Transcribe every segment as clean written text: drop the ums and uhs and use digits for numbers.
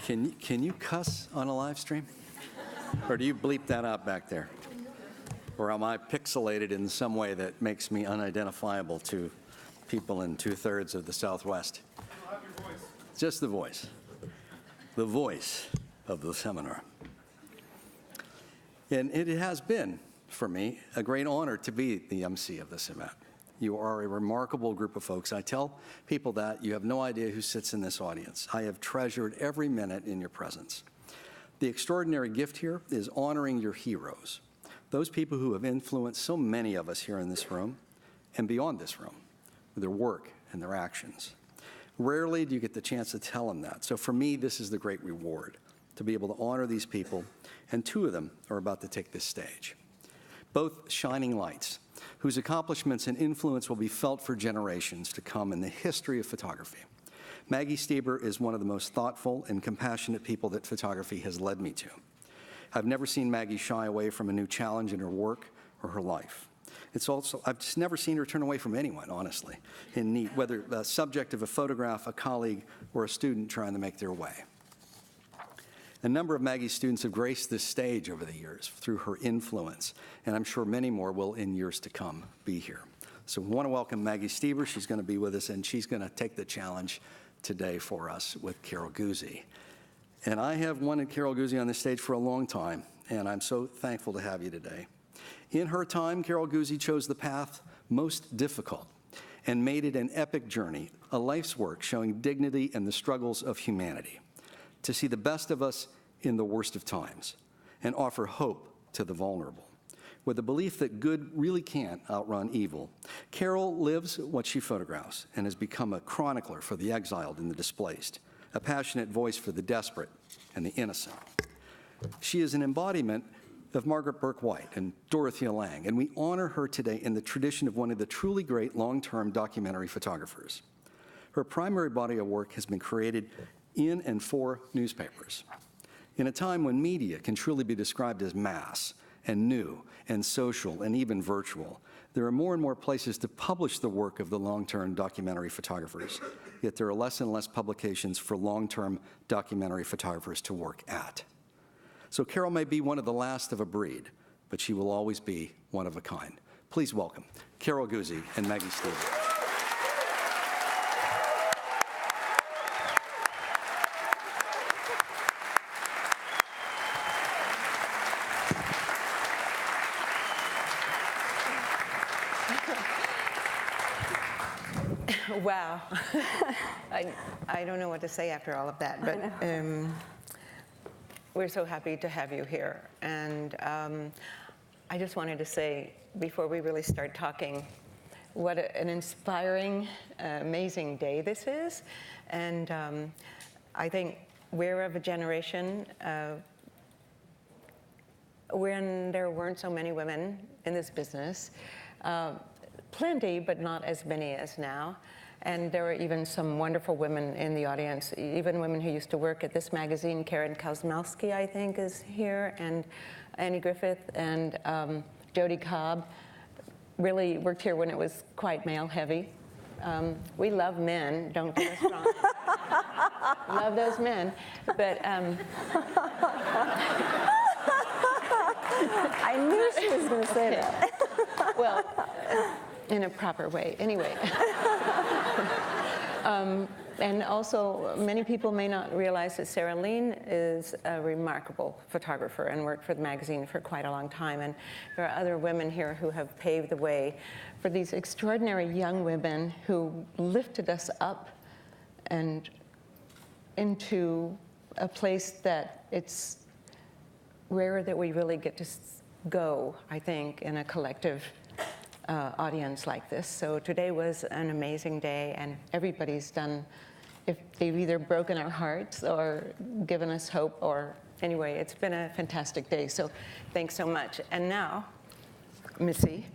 Can you cuss on a live stream? Or do you bleep that out back there? Or am I pixelated in some way that makes me unidentifiable to people in 2/3 of the Southwest? You'll have your voice. Just the voice. The voice of the seminar. And it has been, for me, a great honor to be the MC of this event. You are a remarkable group of folks. I tell people that you have no idea who sits in this audience. I have treasured every minute in your presence. The extraordinary gift here is honoring your heroes, those people who have influenced so many of us here in this room and beyond this room with their work and their actions. Rarely do you get the chance to tell them that. So for me, this is the great reward, to be able to honor these people, and two of them are about to take this stage. Both shining lights, whose accomplishments and influence will be felt for generations to come in the history of photography. Maggie Steber is one of the most thoughtful and compassionate people that photography has led me to. I've never seen Maggie shy away from a new challenge in her work or her life. I've just never seen her turn away from anyone, honestly, in need, whether the subject of a photograph, a colleague, or a student trying to make their way. A number of Maggie's students have graced this stage over the years through her influence, and I'm sure many more will in years to come be here. So we want to welcome Maggie Steber. She's going to be with us, and she's going to take the challenge today for us with Carol Guzy. And I have wanted Carol Guzy on this stage for a long time, and I'm so thankful to have you today. In her time, Carol Guzy chose the path most difficult and made it an epic journey, a life's work showing dignity and the struggles of humanity, to see the best of us in the worst of times and offer hope to the vulnerable. With the belief that good really can't outrun evil, Carol lives what she photographs and has become a chronicler for the exiled and the displaced, a passionate voice for the desperate and the innocent. She is an embodiment of Margaret Burke-White and Dorothea Lange, and we honor her today in the tradition of one of the truly great long-term documentary photographers. Her primary body of work has been created in and for newspapers. In a time when media can truly be described as mass and new and social and even virtual, there are more and more places to publish the work of the long-term documentary photographers, yet there are less and less publications for long-term documentary photographers to work at. So Carol may be one of the last of a breed, but she will always be one of a kind. Please welcome Carol Guzy and Maggie Steber. Wow. I don't know what to say after all of that, but we're so happy to have you here. And I just wanted to say, before we really start talking, what an inspiring, amazing day this is. And I think we're of a generation when there weren't so many women in this business. Plenty, but not as many as now. And there are even some wonderful women in the audience, even women who used to work at this magazine. Karen Kosmowski, I think, is here, and Annie Griffith, and Jody Cobb really worked here when it was quite male-heavy. We love men, don't get us wrong. Love those men, but I knew she was going to say that. Well, in a proper way, anyway. And also, many people may not realize that Sarah Lean is a remarkable photographer and worked for the magazine for quite a long time. And there are other women here who have paved the way for these extraordinary young women who lifted us up and into a place that it's rare that we really get to go, I think, in a collective audience like this. So today was an amazing day, and everybody's done, if they've either broken our hearts or given us hope, or anyway, it's been a fantastic day. So thanks so much. And now, Missy,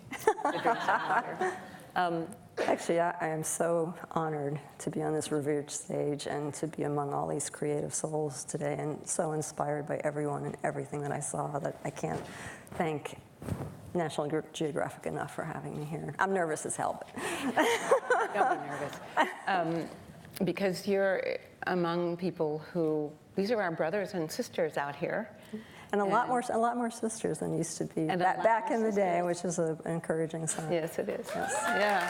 the drinks and water. Actually, I am so honored to be on this revered stage and to be among all these creative souls today, and so inspired by everyone and everything that I saw that I can't thank National Geographic enough for having me here. I'm nervous as hell. But Don't be nervous. Because you're among people who these are our brothers and sisters out here. And a lot more sisters than used to be And back in the day, which is an encouraging sign. Yes, it is. Yes. Yeah.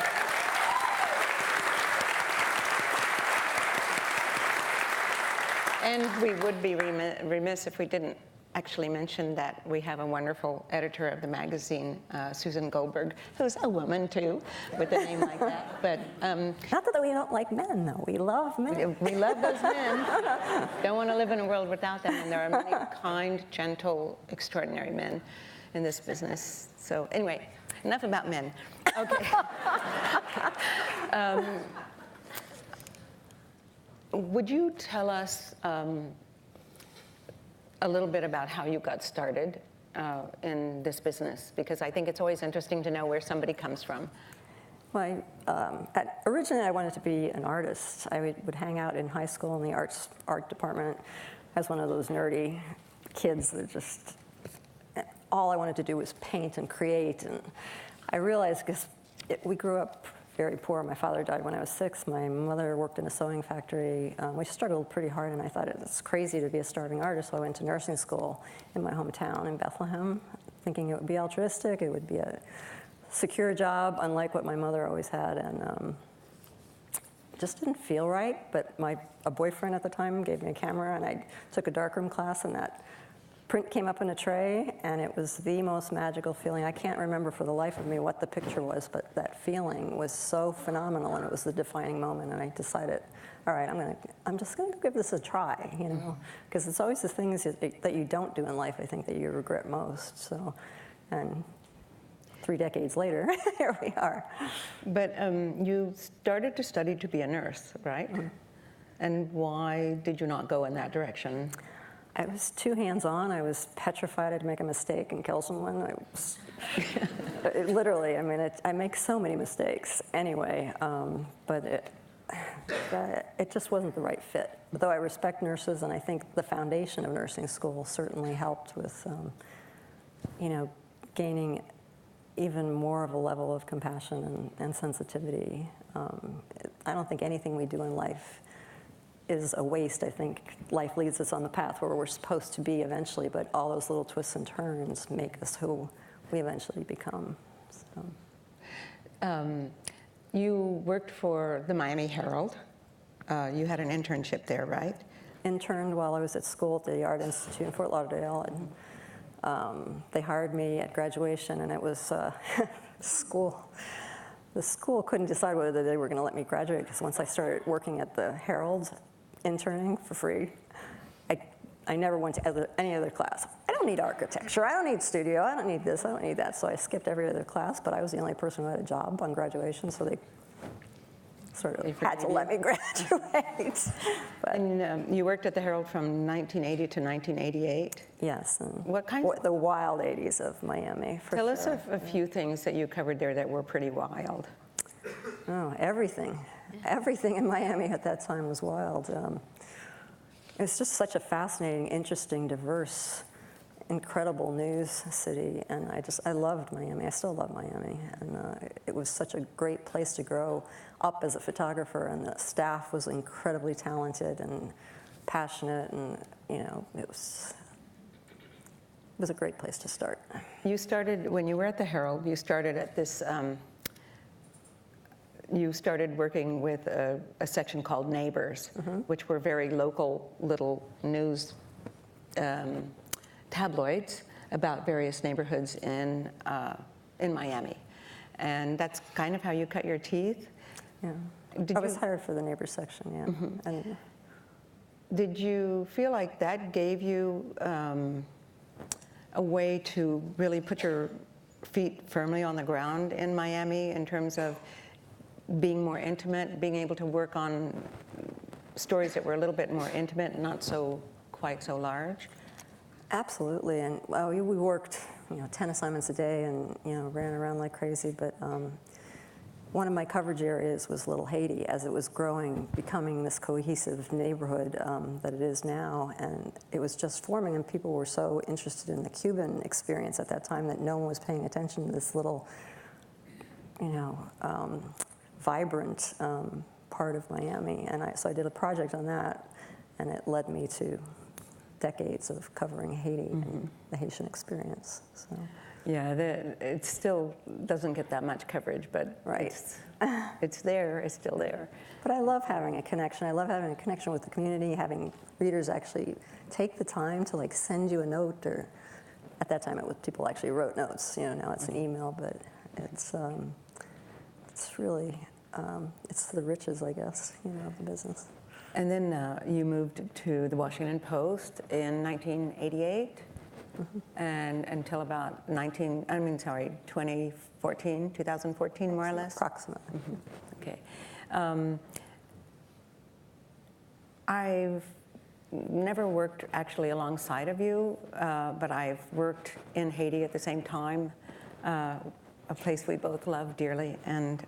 And we would be remiss if we didn't actually mention that we have a wonderful editor of the magazine, Susan Goldberg, who's a woman too, with a name like that. But not that we don't like men, though. We love men. we love those men. Don't want to live in a world without them. And there are many kind, gentle, extraordinary men in this business. So anyway, enough about men. Okay. Would you tell us a little bit about how you got started in this business? Because I think it's always interesting to know where somebody comes from. Well, originally I wanted to be an artist. I would hang out in high school in the art department as one of those nerdy kids that just, all I wanted to do was paint and create. And I realized, because we grew up very poor. My father died when I was 6. My mother worked in a sewing factory. We struggled pretty hard, and I thought it's crazy to be a starving artist, so I went to nursing school in my hometown in Bethlehem, thinking it would be altruistic, it would be a secure job, unlike what my mother always had, and it just didn't feel right. But a boyfriend at the time gave me a camera, and I took a darkroom class, and that print came up in a tray, and it was the most magical feeling. I can't remember for the life of me what the picture was, but that feeling was so phenomenal, and it was the defining moment. And I decided, all right, I'm just gonna give this a try, you know, because it's always the things that you don't do in life, I think, that you regret most. So, and 3 decades later, here we are. But you started to study to be a nurse, right? Mm-hmm. And why did you not go in that direction? I was too hands-on. I was petrified I'd make a mistake and kill someone. I was, literally, I mean, I make so many mistakes anyway, but it just wasn't the right fit. Though I respect nurses, and I think the foundation of nursing school certainly helped with, you know, gaining even more of a level of compassion and sensitivity. I don't think anything we do in life is a waste. I think life leads us on the path where we're supposed to be eventually, but all those little twists and turns make us who we eventually become. So. You worked for the Miami Herald. You had an internship there, right? Interned while I was at school at the Art Institute in Fort Lauderdale, and they hired me at graduation, and it was school. The school couldn't decide whether they were going to let me graduate, because once I started working at the Herald, interning for free, I never went to any other class. I don't need architecture, I don't need studio, I don't need this, I don't need that. So I skipped every other class, but I was the only person who had a job on graduation, so they sort of had to let me graduate. But, and you worked at the Herald from 1980 to 1988? Yes. And what kind of? The wild 80s of Miami, for Tell sure. us of a few things that you covered there that were pretty wild. Oh, everything. Everything in Miami at that time was wild. It was just such a fascinating, interesting, diverse, incredible news city, and I loved Miami. I still love Miami, and it was such a great place to grow up as a photographer, and the staff was incredibly talented and passionate, and you know, it was a great place to start. You started, when you were at the Herald, you started at this, you started working with a section called Neighbors, which were very local little news tabloids about various neighborhoods in Miami. And that's kind of how you cut your teeth? Yeah. I was hired for the Neighbors section, yeah. Mm-hmm. And did you feel like that gave you a way to really put your feet firmly on the ground in Miami in terms of being more intimate, being able to work on stories that were a little bit more intimate, not so quite so large? Absolutely, and we worked, 10 assignments a day, and ran around like crazy. But one of my coverage areas was Little Haiti, as it was growing, becoming this cohesive neighborhood that it is now, and it was just forming. And people were so interested in the Cuban experience at that time that no one was paying attention to this little, vibrant part of Miami. And so I did a project on that. and it led me to decades of covering Haiti and the Haitian experience. So. Yeah, it still doesn't get that much coverage, but Right. it's there, it's still there. But I love having a connection. I love having a connection with the community, having readers actually take the time to like send you a note, or at that time it was people actually wrote notes. You know, now it's an email, but it's really, it's the riches, I guess, you know, of the business. And then you moved to the Washington Post in 1988, and until about 2014, more or less? Approximately. Okay. I've never worked actually alongside of you, but I've worked in Haiti at the same time, a place we both love dearly, and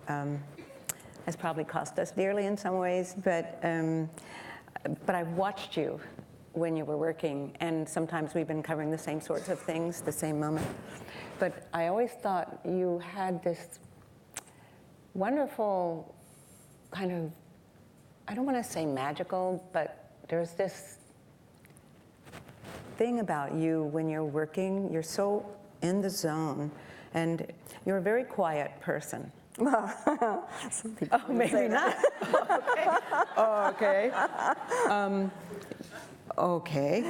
has probably cost us dearly in some ways, but I've watched you when you were working, and sometimes we've been covering the same sorts of things, the same moment. But I always thought you had this wonderful kind of, I don't want to say magical, but there's this thing about you when you're working, you're so in the zone, and you're a very quiet person. Some people Maybe not. Okay. Okay.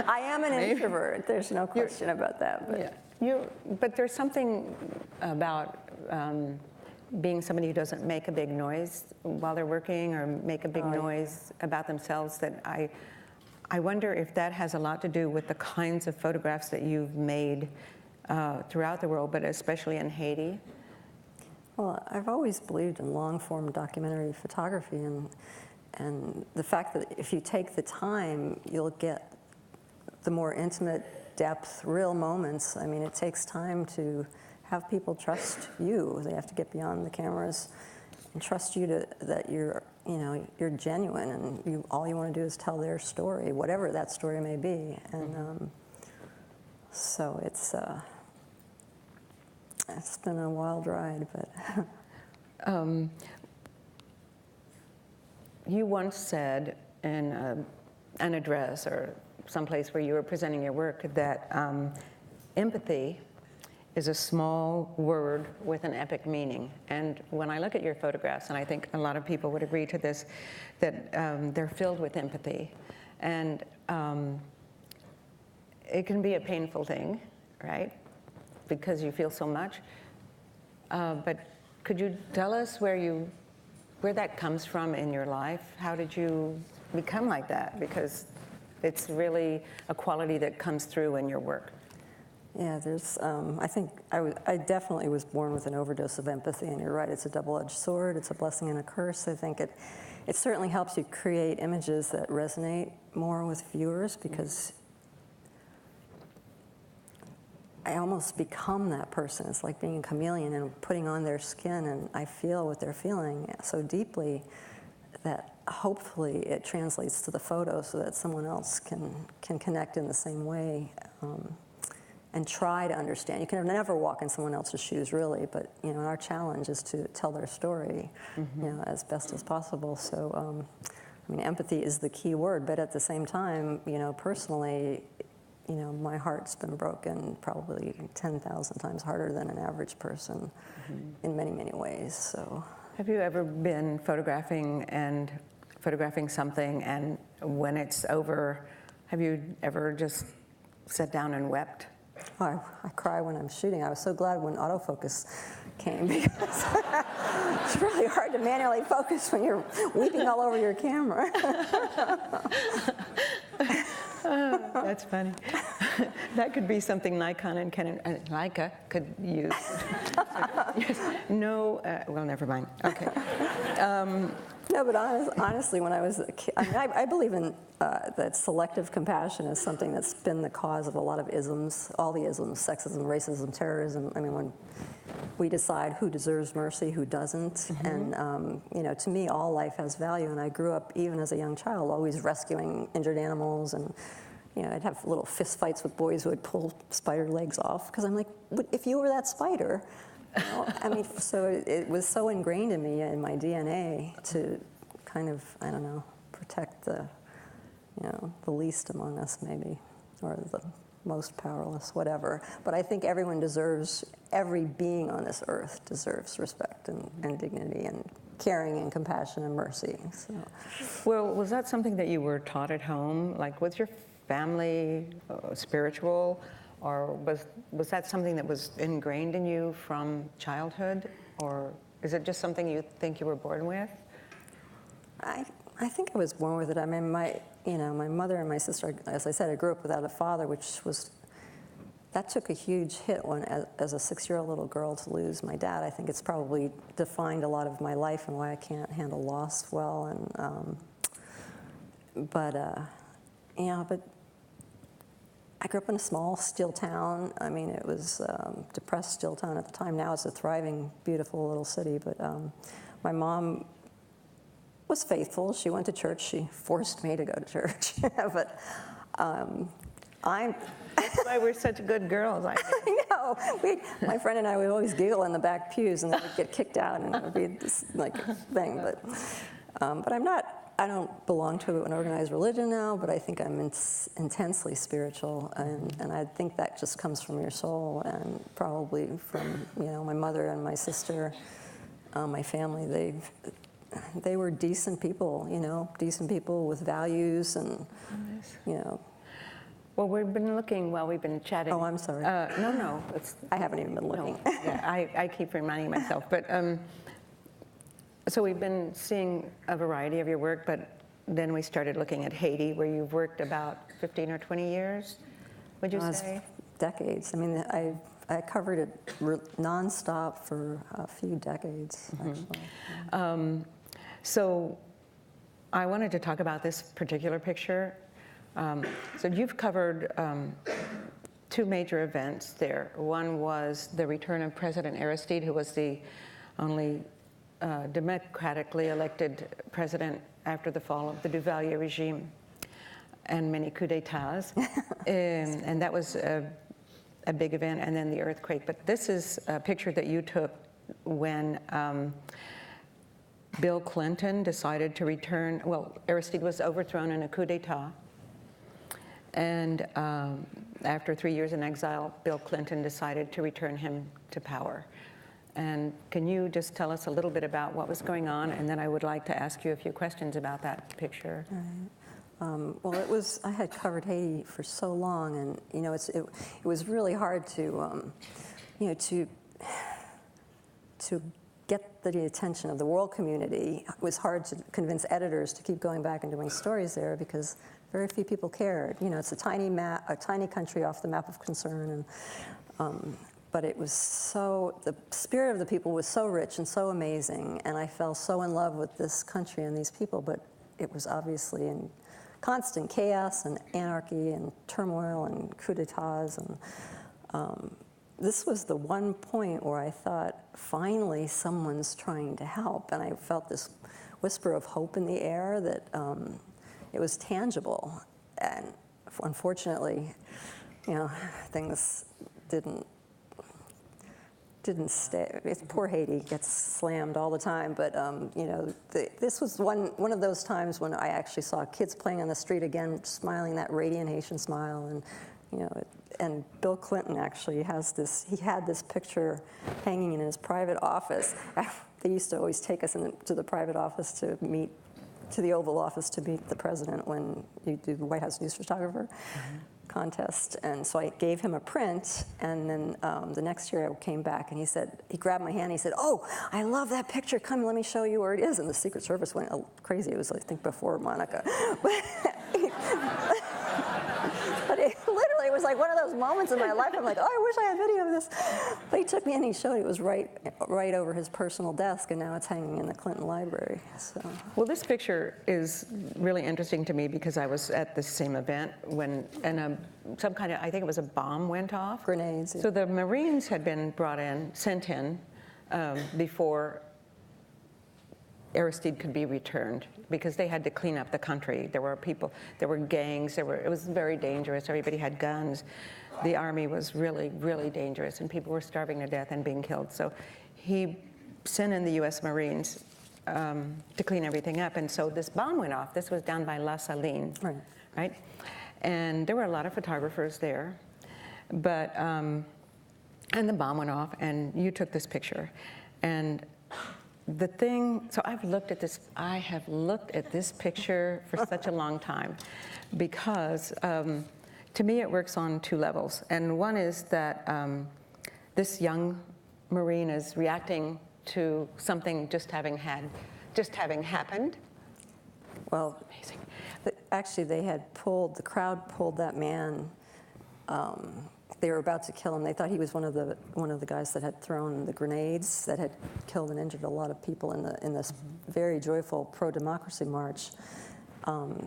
I am an introvert. There's no question about that. But. Yeah. But there's something about being somebody who doesn't make a big noise while they're working, or make a big noise about themselves, that I wonder if that has a lot to do with the kinds of photographs that you've made throughout the world, but especially in Haiti. Well, I've always believed in long-form documentary photography, and the fact that if you take the time, you'll get the more intimate depth, real moments. I mean, it takes time to have people trust you. They have to get beyond the cameras and trust you that you're genuine, and all you want to do is tell their story, whatever that story may be. And so it's been a wild ride, but. You once said in an address or someplace where you were presenting your work that empathy is a small word with an epic meaning. And when I look at your photographs, and I think a lot of people would agree to this, that they're filled with empathy. And it can be a painful thing, right? Because you feel so much. But could you tell us where that comes from in your life? How did you become like that? Because it's really a quality that comes through in your work. Yeah, there's, I think I definitely was born with an overdose of empathy, and you're right, it's a double-edged sword. It's a blessing and a curse. I think it certainly helps you create images that resonate more with viewers, because I almost become that person. It's like being a chameleon and putting on their skin, and I feel what they're feeling so deeply that hopefully it translates to the photo so that someone else can connect in the same way, and try to understand. You can never walk in someone else's shoes, really, but our challenge is to tell their story, as best as possible. So, I mean, empathy is the key word, but at the same time, personally, my heart's been broken probably 10,000 times harder than an average person in many, many ways. So, have you ever been photographing something, and when it's over, have you ever just sat down and wept? I cry when I'm shooting. I was so glad when autofocus came, because it's really hard to manually focus when you're weeping all over your camera. That's funny. That could be something Nikon and Canon, Leica could use. No, well, never mind. Okay. No, but honestly, when I was a kid, I believe in that selective compassion is something that's been the cause of a lot of isms, all the isms, sexism, racism, terrorism. I mean, when we decide who deserves mercy, who doesn't, and to me, all life has value. And I grew up, even as a young child, always rescuing injured animals, and I'd have little fist fights with boys who would pull spider legs off, because I'm like, if you were that spider. I mean, so it was so ingrained in me, in my DNA, to kind of, I don't know, protect the, the least among us maybe, or the most powerless, whatever. But I think every being on this earth deserves respect and dignity and caring and compassion and mercy. So. Well, was that something that you were taught at home? Like, was your family spiritual, or was that something that was ingrained in you from childhood, or is it just something you think you were born with? I think I was born with it. I mean, my mother and my sister, as I said, I grew up without a father, that took a huge hit as a 6-year-old little girl to lose my dad. I think it's probably defined a lot of my life and why I can't handle loss well. But I grew up in a small steel town. I mean, it was depressed steel town at the time. Now it's a thriving, beautiful little city. But my mom was faithful. She went to church. She forced me to go to church. But That's why we're such good girls. I know. My friend and I would always giggle in the back pews, and then we'd get kicked out, and it would be this thing. But I don't belong to an organized religion now, but I think I'm intensely spiritual, and I think that just comes from your soul, and probably from my mother and my sister, my family. They were decent people, decent people with values, and Well, we've been looking while we've been chatting. Oh, I'm sorry. No. I haven't even been looking. No, yeah, I keep reminding myself. But so we've been seeing a variety of your work, but then we started looking at Haiti, where you've worked about 15 or 20 years, would you say? Decades. I mean, I covered it nonstop for a few decades, actually. So I wanted to talk about this particular picture. So you've covered 2 major events there. One was the return of President Aristide, who was the only democratically elected president after the fall of the Duvalier regime and many coups d'etats. And that was a big event, and then the earthquake. But this is a picture that you took when Bill Clinton decided to return. Well, Aristide was overthrown in a coup d'etat. And after 3 years in exile, Bill Clinton decided to return him to power. And can you just tell us a little bit about what was going on? And then I would like to ask you a few questions about that picture. Well, I had covered Haiti for so long, and it was really hard to get the attention of the world community. It was hard to convince editors to keep going back and doing stories there because very few people cared. It's a tiny country off the map of concern, and but it was the spirit of the people was so rich and so amazing, and I fell so in love with this country and these people, but it was obviously in constant chaos and anarchy and turmoil and coups d'etats, and this was the one point where I thought, finally someone's trying to help, and I felt this whisper of hope in the air that it was tangible, and unfortunately, things didn't stay. Poor Haiti gets slammed all the time, but this was one of those times when I actually saw kids playing on the street again, smiling that radiant Haitian smile, and Bill Clinton actually he had this picture hanging in his private office. They used to always take us to the private office to the Oval Office to meet the president when you do the White House News Photographer contest. And so I gave him a print, and then the next year I came back, and he grabbed my hand, and he said, "Oh, I love that picture. Come, let me show you where it is." And the Secret Service went crazy. It was, I think, before Monica. But it literally was like one of those moments in my life. I'm like, oh, I wish I had video of this. But he took me and he showed it was right over his personal desk, and now it's hanging in the Clinton Library. So. Well, this picture is really interesting to me because I was at the same event when some kind of, I think it was a bomb went off. Grenades. Yeah. So the Marines had been sent in before Aristide could be returned because they had to clean up the country. There were people, there were gangs, it was very dangerous. Everybody had guns. The army was really, really dangerous, and people were starving to death and being killed. So he sent in the U.S. Marines to clean everything up. And so this bomb went off. This was down by La Saline, right? And there were a lot of photographers there, but, and the bomb went off, and you took this picture. And the thing, so I have looked at this picture for such a long time, because to me it works on two levels. And one is that this young Marine is reacting to something just having happened. Well, Amazing. actually, the crowd pulled that man. They were about to kill him. They thought he was one of the guys that had thrown the grenades that had killed and injured a lot of people in this very joyful pro-democracy march.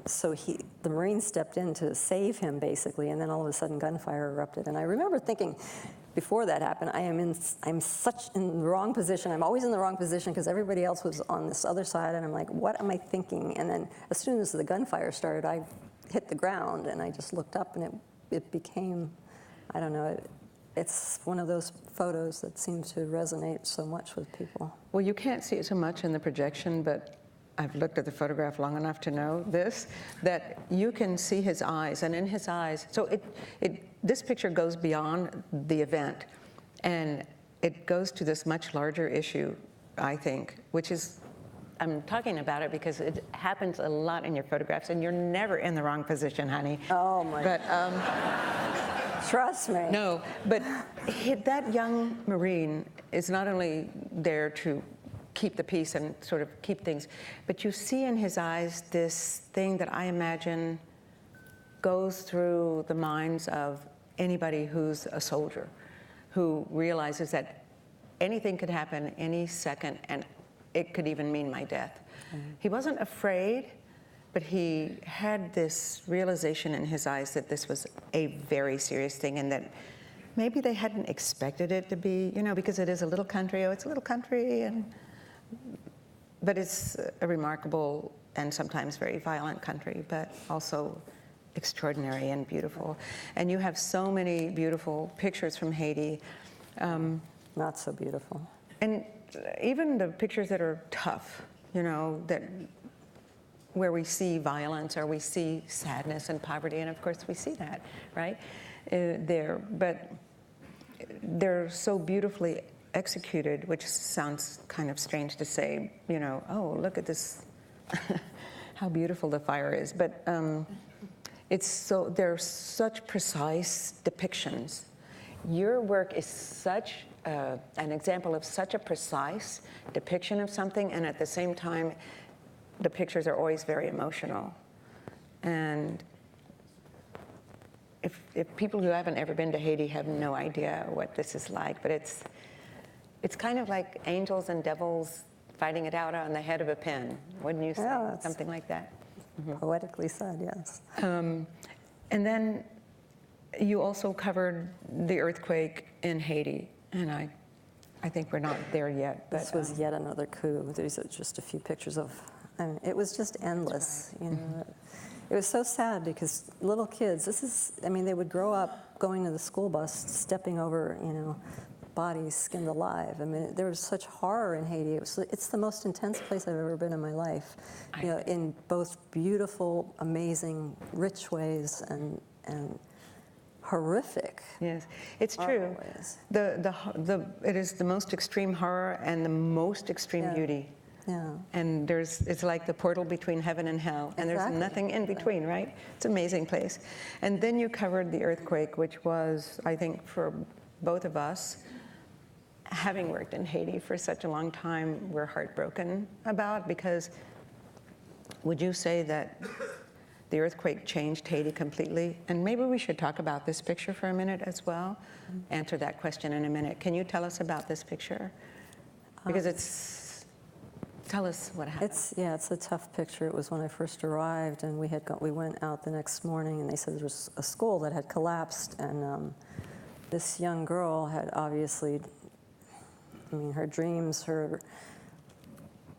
So the Marine stepped in to save him, basically, and then all of a sudden gunfire erupted. And I remember thinking, before that happened, I'm such in the wrong position. I'm always in the wrong position because everybody else was on this other side, and I'm like, what am I thinking? And then as soon as the gunfire started, I hit the ground, and I just looked up, and it became, I don't know, it's one of those photos that seems to resonate so much with people. Well, you can't see it so much in the projection, but I've looked at the photograph long enough to know this, that you can see his eyes, and in his eyes, so this picture goes beyond the event, and it goes to this much larger issue, I think, which is, I'm talking about it because it happens a lot in your photographs, and you're never in the wrong position, honey. Oh my God. Trust me. No, but that young Marine is not only there to keep the peace and sort of keep things, but you see in his eyes this thing that I imagine goes through the minds of anybody who's a soldier, who realizes that anything could happen any second, and it could even mean my death. He wasn't afraid, but he had this realization in his eyes that this was a very serious thing, and that maybe they hadn't expected it to be, because it is a little country. Oh, it's a little country, but it's a remarkable and sometimes very violent country, but also extraordinary and beautiful. And you have so many beautiful pictures from Haiti. Not so beautiful. And even the pictures that are tough, where we see violence or we see sadness and poverty, and of course we see that, right, there. But they're so beautifully executed, which sounds kind of strange to say, oh, look at this, how beautiful the fire is. But they're such precise depictions. Your work is such an example of such a precise depiction of something, and at the same time, the pictures are always very emotional. And if people who haven't ever been to Haiti have no idea what this is like, but it's kind of like angels and devils fighting it out on the head of a pin, wouldn't you say? Yeah, something like that. Poetically said, yes. And then you also covered the earthquake in Haiti, and I think we're not there yet. But, This was yet another coup. These are just a few pictures of, it was just endless, It was so sad because little kids, they would grow up going to the school bus, stepping over, bodies skinned alive. There was such horror in Haiti. It's the most intense place I've ever been in my life, in both beautiful, amazing, rich ways and horrific. Yes, it's true. Ways. It is the most extreme horror and the most extreme beauty. Yeah. And it's like the portal between heaven and hell, and there's nothing in between, right? It's an amazing place. And then you covered the earthquake, which was, I think, for both of us, having worked in Haiti for such a long time, we're heartbroken about, because would you say that the earthquake changed Haiti completely? And maybe we should talk about this picture for a minute as well. Answer that question in a minute. Can you tell us about this picture? Because tell us what happened. It's a tough picture. It was when I first arrived, and we went out the next morning, and they said there was a school that had collapsed, and this young girl had obviously, her dreams, her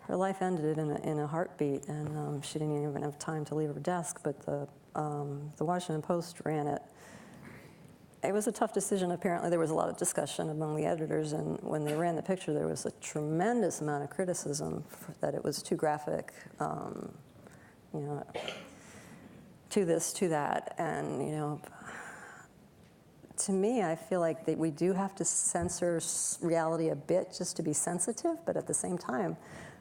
life ended in a heartbeat, and she didn't even have time to leave her desk. But the Washington Post ran it it was a tough decision. Apparently, there was a lot of discussion among the editors, and when they ran the picture, there was a tremendous amount of criticism that it was too graphic, you know, to this, to that, and you know, to me, I feel like that we do have to censor reality a bit just to be sensitive, but at the same time,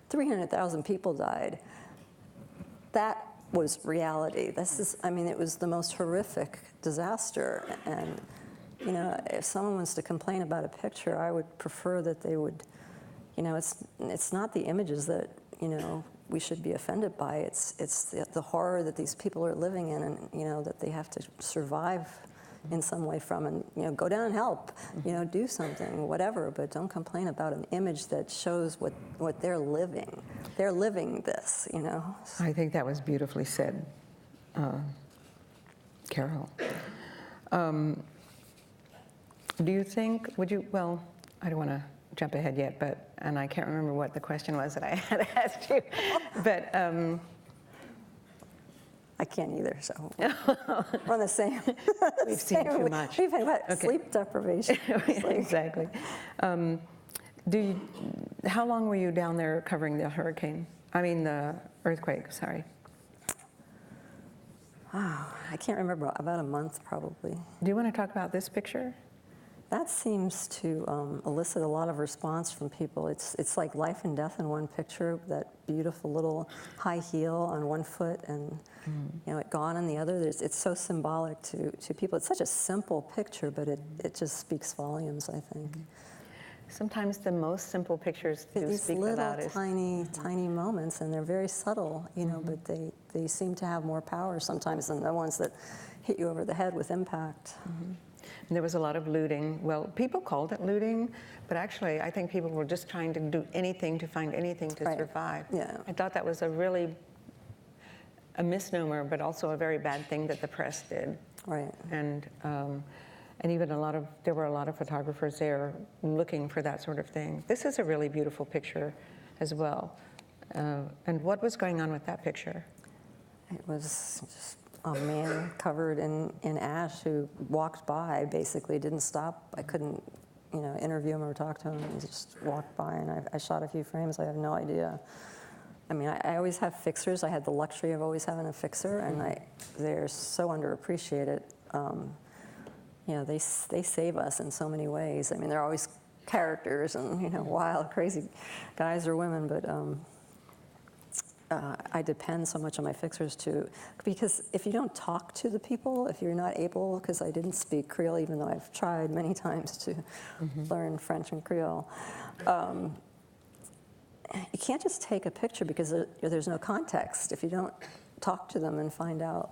300,000 people died. That was reality. This is, I mean, it was the most horrific disaster. And, you know, if someone wants to complain about a picture, I would prefer that they would, you know, it's not the images that, you know, we should be offended by. It's the horror that these people are living in, and, you know, that they have to survive in some way from, and, you know, go down and help, you know, do something, whatever, but don't complain about an image that shows what they're living. They're living this, you know. I think that was beautifully said, Carol. Do you think, well, I don't want to jump ahead yet, but, and I can't remember what the question was that I had asked you, but, I can't either, so we're on the same. We've seen too much. We've had what? Okay. Sleep deprivation. Exactly. How long were you down there covering the hurricane? I mean, the earthquake, sorry. Oh, I can't remember, about a month probably. Do you want to talk about this picture? That seems to elicit a lot of response from people. It's like life and death in one picture, that beautiful little high heel on one foot and you know, it gone on the other. It's so symbolic to people. It's such a simple picture, but it just speaks volumes, I think. Sometimes the most simple pictures do These speak the little loudest. tiny moments, and they're very subtle, you know, but they seem to have more power sometimes than the ones that hit you over the head with impact. And there was a lot of looting. Well, people called it looting, but actually I think people were just trying to do anything to find anything to survive. Yeah. I thought that was a misnomer, but also a very bad thing that the press did. Right. And even there were a lot of photographers there looking for that sort of thing. This is a really beautiful picture as well. And what was going on with that picture? It was just a man covered in ash who walked by, basically didn't stop. I couldn't, you know, interview him or talk to him. He just walked by, and I shot a few frames. I have no idea. I mean, I always have fixers. I had the luxury of always having a fixer, and they're so underappreciated. You know, they save us in so many ways. I mean, they're always characters and, you know, wild, crazy guys or women, but I depend so much on my fixers because if you don't talk to the people, if you're not able, because I didn't speak Creole, even though I've tried many times to learn French and Creole, you can't just take a picture because there's no context. If you don't talk to them and find out,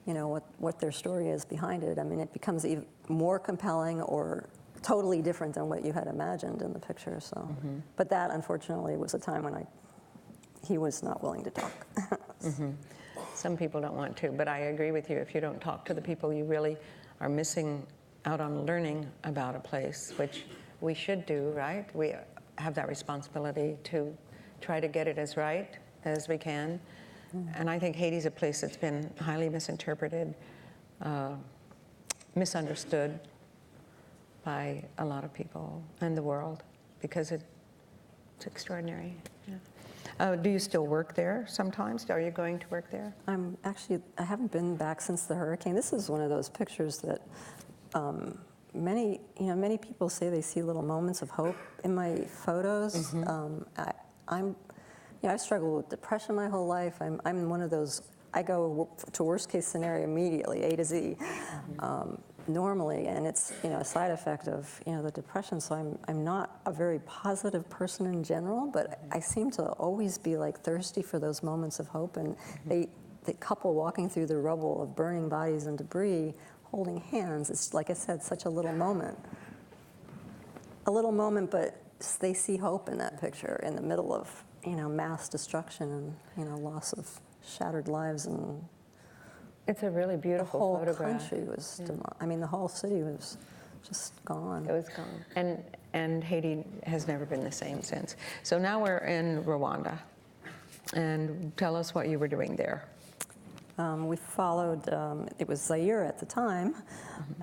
you know, what their story is behind it, I mean, it becomes even more compelling or totally different than what you had imagined in the picture. So, but that unfortunately was a time when he was not willing to talk. Some people don't want to, but I agree with you. If you don't talk to the people, you really are missing out on learning about a place, which we should do, right? We have that responsibility to try to get it as right as we can. And I think Haiti's a place that's been highly misinterpreted, misunderstood by a lot of people in the world, because it's extraordinary. Yeah. Do you still work there sometimes? Are you going to work there? I haven't been back since the hurricane. This is one of those pictures that many people say they see little moments of hope in my photos. I struggled with depression my whole life. I'm one of those, I go to worst case scenario immediately, A to Z, normally, and it's, you know, a side effect of, you know, the depression. So I'm not a very positive person in general, but I seem to always be like thirsty for those moments of hope. And the couple walking through the rubble of burning bodies and debris, holding hands, it's like I said, such a little moment. A little moment, but they see hope in that picture in the middle of, you know, mass destruction and, you know, loss of shattered lives, and it's a really beautiful the whole photograph. country was, I mean, the whole city was just gone. It was gone. And Haiti has never been the same since. So now we're in Rwanda. And tell us what you were doing there. We followed, it was Zaire at the time.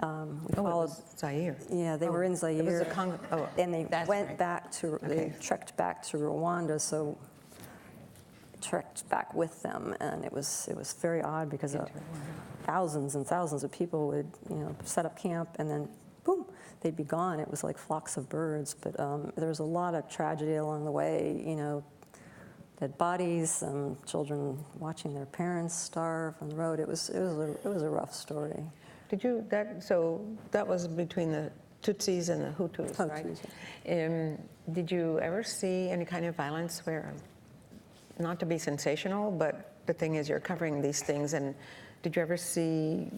We followed, Zaire. yeah, they were in Zaire. It was the Congo. Oh, and they went right. back to, they trekked back to Rwanda, so trekked back with them, and it was very odd because thousands and thousands of people would, set up camp, and then boom, they'd be gone. It was like flocks of birds, but there was a lot of tragedy along the way, dead bodies, children watching their parents starve on the road. It was a rough story. So that was between the Tutsis and the Hutus, right? Did you ever see any kind of violence where, not to be sensational, but the thing is you're covering these things, and did you ever see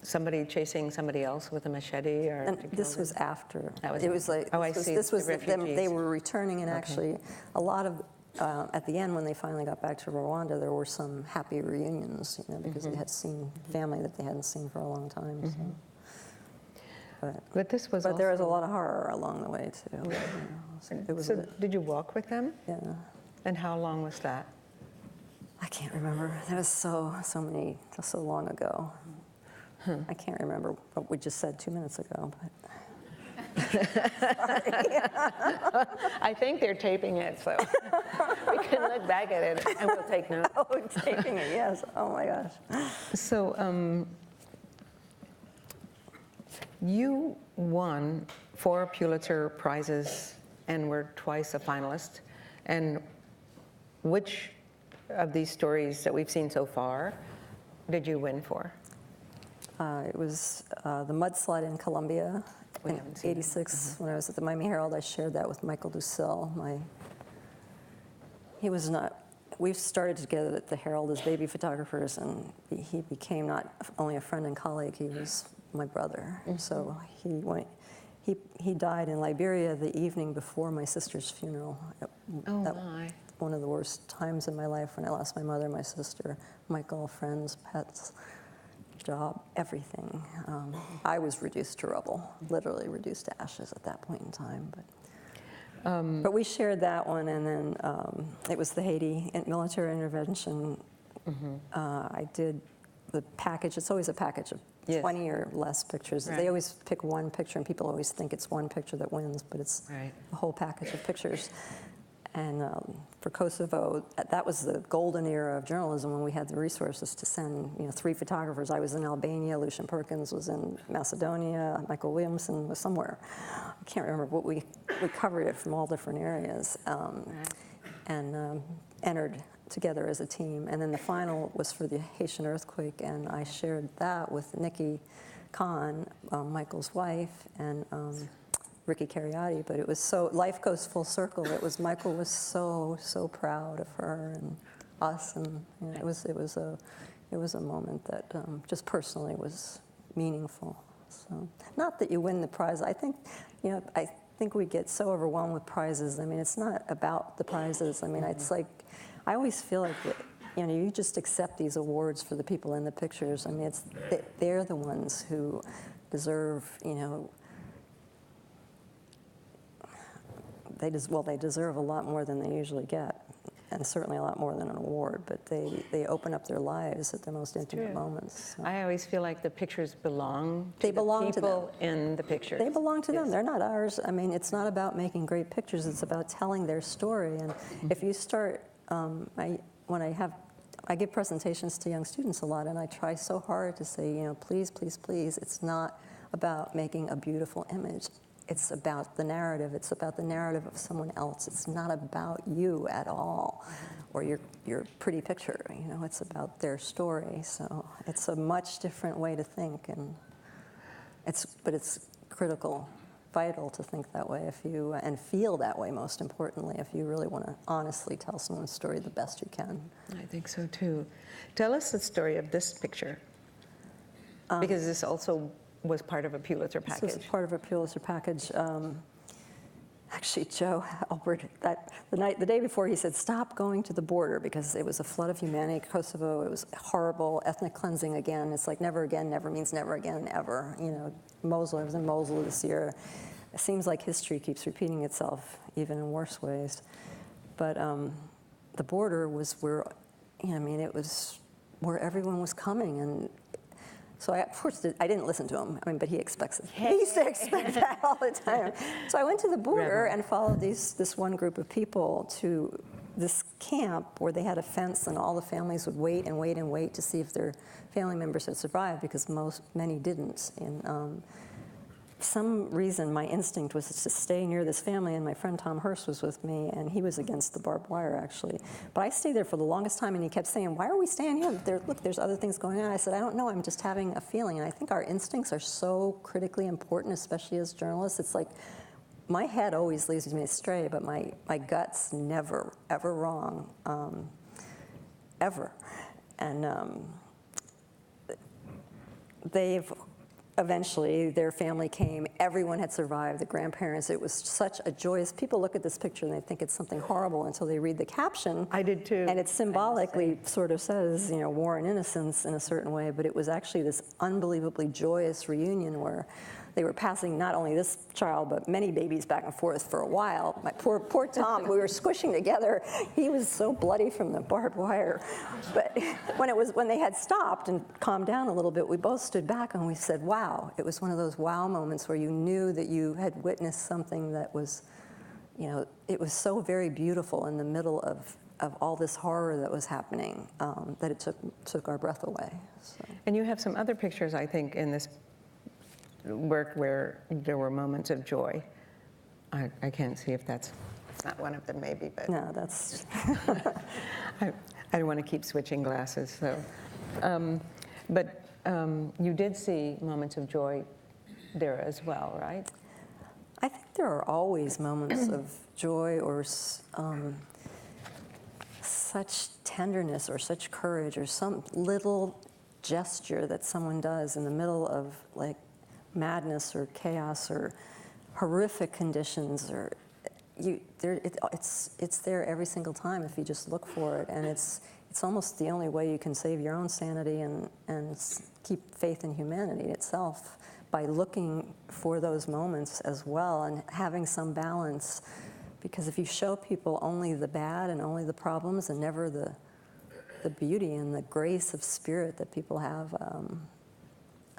somebody chasing somebody else with a machete? Or And this was after. That was it was like, I see. This was the them, refugees. they were returning, and actually a lot of, at the end when they finally got back to Rwanda, there were some happy reunions, because they had seen family that they hadn't seen for a long time. So. But this was But there was a also- lot of horror along the way too. So did you walk with them? Yeah. And how long was that? I can't remember. That was so long ago. I can't remember what we just said 2 minutes ago. But. I think they're taping it, so we can look back at it and we'll take notes. Oh, taping it, yes. Oh my gosh. So you won 4 Pulitzer Prizes and were twice a finalist. And which of these stories that we've seen so far did you win for? It was the mudslide in Colombia We in haven't seen it. '86 when I was at the Miami Herald. I shared that with Michael Dussel. We started together at the Herald as baby photographers, and he became not only a friend and colleague, he was my brother. So he died in Liberia the evening before my sister's funeral. Oh, That- my. One of the worst times in my life when I lost my mother, my sister, Michael, friends, pets, job, everything. I was reduced to rubble, literally reduced to ashes at that point in time. But we shared that one, and then it was the Haiti military intervention. I did the package. It's always a package of 20 or less pictures. Right. They always pick one picture, and people always think it's one picture that wins, but it's Right. a whole package of pictures. And for Kosovo, that was the golden era of journalism when we had the resources to send 3 photographers. I was in Albania, Lucian Perkins was in Macedonia, Michael Williamson was somewhere. I can't remember, but we covered it from all different areas and entered together as a team. And then the final was for the Haitian earthquake, and I shared that with Nikki Khan, Michael's wife, and Ricky Cariotti, but it was so, life goes full circle. Michael was so proud of her and us, and it was a moment that just personally was meaningful. So, not that you win the prize. I think we get so overwhelmed with prizes. I mean, it's not about the prizes. I mean, it's like, I always feel like you just accept these awards for the people in the pictures. I mean, they're the ones who deserve, they deserve a lot more than they usually get, and certainly a lot more than an award, but they open up their lives at their most intimate moments. So. I always feel like the pictures belong to They belong the to people in the pictures. They belong to them. They're not ours. I mean, it's not about making great pictures. It's about telling their story. And if you start, I give presentations to young students a lot, and I try so hard to say, please, please, please, it's not about making a beautiful image. It's about the narrative. It's about the narrative of someone else. It's not about you at all, or your pretty picture. It's about their story. So it's a much different way to think, and it's critical, vital to think that way and feel that way. Most importantly, if you really want to honestly tell someone's story the best you can. I think so too. Tell us the story of this picture, because this also was part of a Pulitzer package. This was part of a Pulitzer package. Actually, Joe Albert, the day before, he said, "Stop going to the border," because it was a flood of humanity. Kosovo, it was horrible, ethnic cleansing again. It's like never again, never means never again, ever. Mosul, I was in Mosul this year. It seems like history keeps repeating itself, even in worse ways. But the border was where, it was where everyone was coming. And so I, of course, I didn't listen to him. I mean, but he expects it. He used to expect that all the time. So I went to the border and followed this one group of people to this camp where they had a fence, and all the families would wait and wait and wait to see if their family members had survived, because many didn't. And some reason, my instinct was to stay near this family, and my friend Tom Hurst was with me, and he was against the barbed wire, actually. But I stayed there for the longest time, and he kept saying, "Why are we staying here? Look, there's other things going on." I said, "I don't know, I'm just having a feeling." And I think our instincts are so critically important, especially as journalists. It's like, my head always leads me astray, but my gut's never, ever wrong, ever. And eventually, their family came, everyone had survived, the grandparents. It was such a joyous, people look at this picture and they think it's something horrible until they read the caption. I did too. And it symbolically sort of says, war and innocence in a certain way, but it was actually this unbelievably joyous reunion where they were passing not only this child, but many babies back and forth for a while. My poor Tom, we were squishing together. He was so bloody from the barbed wire. But when they had stopped and calmed down a little bit, we both stood back and we said, wow. It was one of those wow moments where you knew that you had witnessed something that was, it was so very beautiful in the middle of all this horror that was happening, that it took our breath away. So. And you have some other pictures, I think, in this work where there were moments of joy. I can't see if it's not one of them, maybe, but no, that's. I don't want to keep switching glasses. So, but you did see moments of joy there as well, right? I think there are always moments of joy or such tenderness or such courage or some little gesture that someone does in the middle of like madness or chaos or horrific conditions, or it's there every single time if you just look for it, and it's almost the only way you can save your own sanity and keep faith in humanity itself, by looking for those moments as well and having some balance. Because if you show people only the bad and only the problems and never the beauty and the grace of spirit that people have,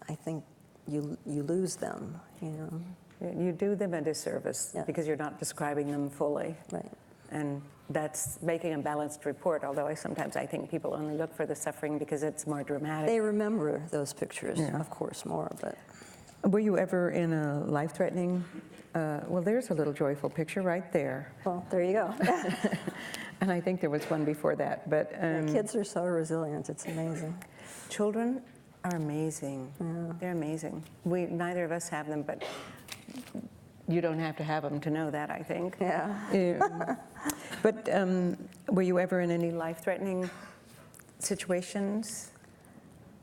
I think you lose them, You do them a disservice because you're not describing them fully. Right. And that's making a balanced report, although sometimes I think people only look for the suffering because it's more dramatic. They remember those pictures, of course, more, but. Were you ever in a life-threatening, well, there's a little joyful picture right there. Well, there you go. And I think there was one before that, but. Kids are so resilient, it's amazing. Children are amazing. Yeah. They're amazing. Neither of us have them, but you don't have to have them to know that, I think. Yeah. But were you ever in any life-threatening situations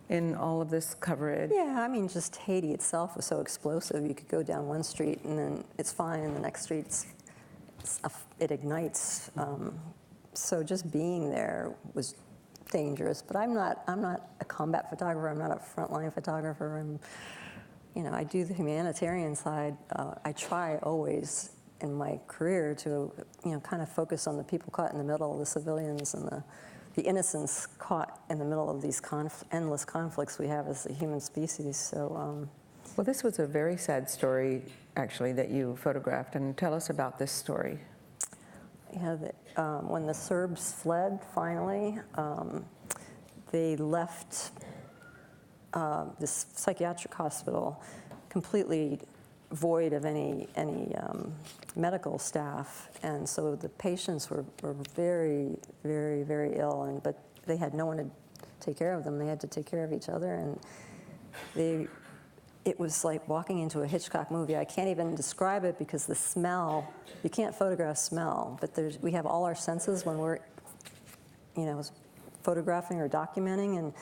in all of this coverage? Yeah, I mean, just Haiti itself was so explosive. You could go down one street and then it's fine, and the next street it ignites. So just being there was dangerous. But I'm not a combat photographer. I'm not a frontline photographer. I do the humanitarian side. I try always in my career to, kind of focus on the people caught in the middle, the civilians and the innocents caught in the middle of these endless conflicts we have as a human species. So, well, this was a very sad story, actually, that you photographed. And tell us about this story. Yeah, when the Serbs fled, finally, they left this psychiatric hospital completely void of any medical staff, and so the patients were very, very, very ill, but they had no one to take care of them. They had to take care of each other, and it was like walking into a Hitchcock movie. I can't even describe it because the smell, you can't photograph smell, but we have all our senses when we're, photographing or documenting, and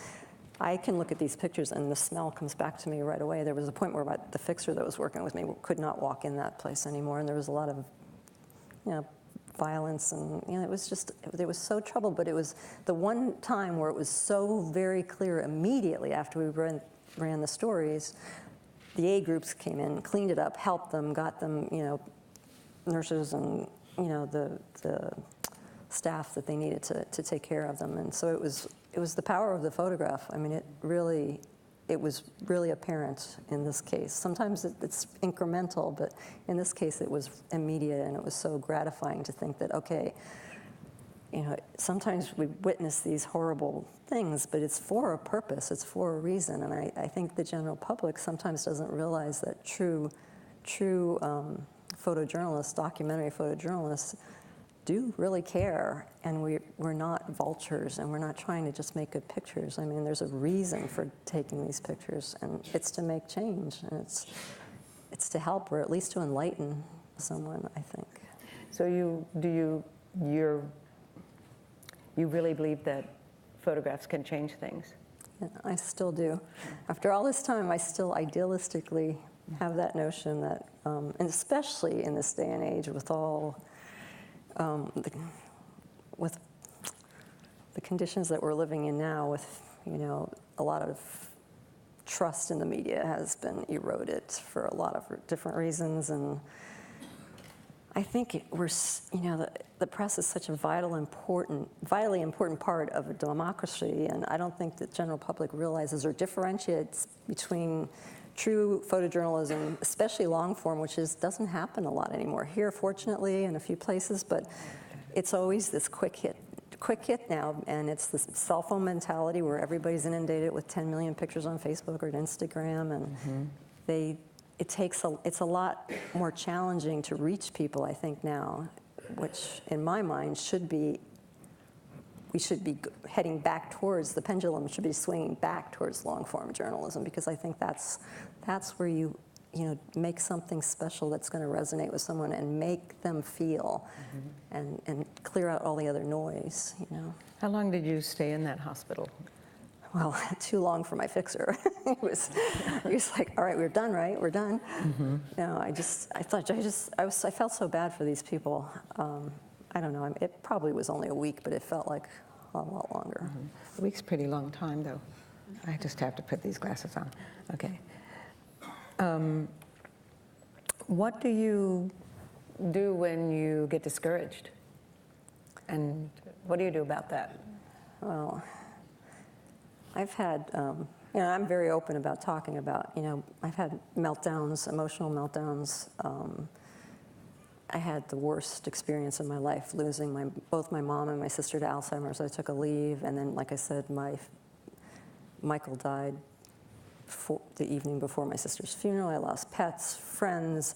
I can look at these pictures and the smell comes back to me right away. There was a point where the fixer that was working with me could not walk in that place anymore, and there was a lot of, violence, and it was so troubled. But it was the one time where it was so very clear immediately after we ran the stories. The aid groups came in, cleaned it up, helped them, got them, nurses and the staff that they needed to take care of them. And so it was the power of the photograph. I mean, it was really apparent in this case. Sometimes it's incremental, but in this case it was immediate, and it was so gratifying to think that, okay, you know, sometimes we witness these horrible things, but it's for a purpose, it's for a reason. And I think the general public sometimes doesn't realize that true photojournalists, documentary photojournalists, do really care, and we're not vultures, and we're not trying to just make good pictures. I mean, there's a reason for taking these pictures, and it's to make change, and it's to help, or at least to enlighten someone, I think. So you really believe that photographs can change things? Yeah, I still do. After all this time, I still idealistically have that notion that, and especially in this day and age with all with the conditions that we're living in now, with, you know, a lot of trust in the media has been eroded for a lot of different reasons, and I think you know, the press is such a vitally important part of a democracy, and I don't think the general public realizes or differentiates between true photojournalism, especially long form, which doesn't happen a lot anymore. Here, fortunately, in a few places, but it's always this quick hit now, and it's this cell phone mentality where everybody's inundated with 10 million pictures on Facebook or Instagram, and it's a lot more challenging to reach people, I think, now, which in my mind we should be heading back towards, the pendulum should be swinging back towards long-form journalism, because I think that's where you make something special that's going to resonate with someone and make them feel, and clear out all the other noise, you know. How long did you stay in that hospital? Well, too long for my fixer. He was like, all right, we're done, right? We're done. No, I felt so bad for these people. I don't know, it probably was only a week, but it felt like a lot longer. A week's a pretty long time, though. I just have to put these glasses on. Okay. What do you do when you get discouraged? And what do you do about that? Well, I've had, I'm very open about talking about, I've had meltdowns, emotional meltdowns. I had the worst experience of my life, losing both my mom and my sister to Alzheimer's. I took a leave, and then, like I said, Michael died the evening before my sister's funeral. I lost pets, friends,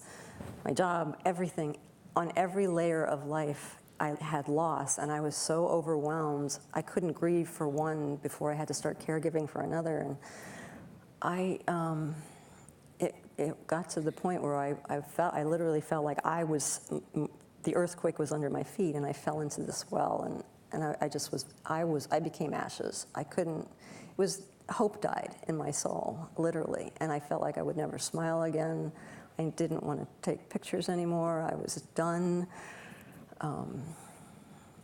my job, everything. On every layer of life, I had loss, and I was so overwhelmed. I couldn't grieve for one before I had to start caregiving for another. And it got to the point where I literally felt like the earthquake was under my feet, and I fell into this well, and I became ashes. Hope died in my soul, literally, and I felt like I would never smile again. I didn't want to take pictures anymore. I was done.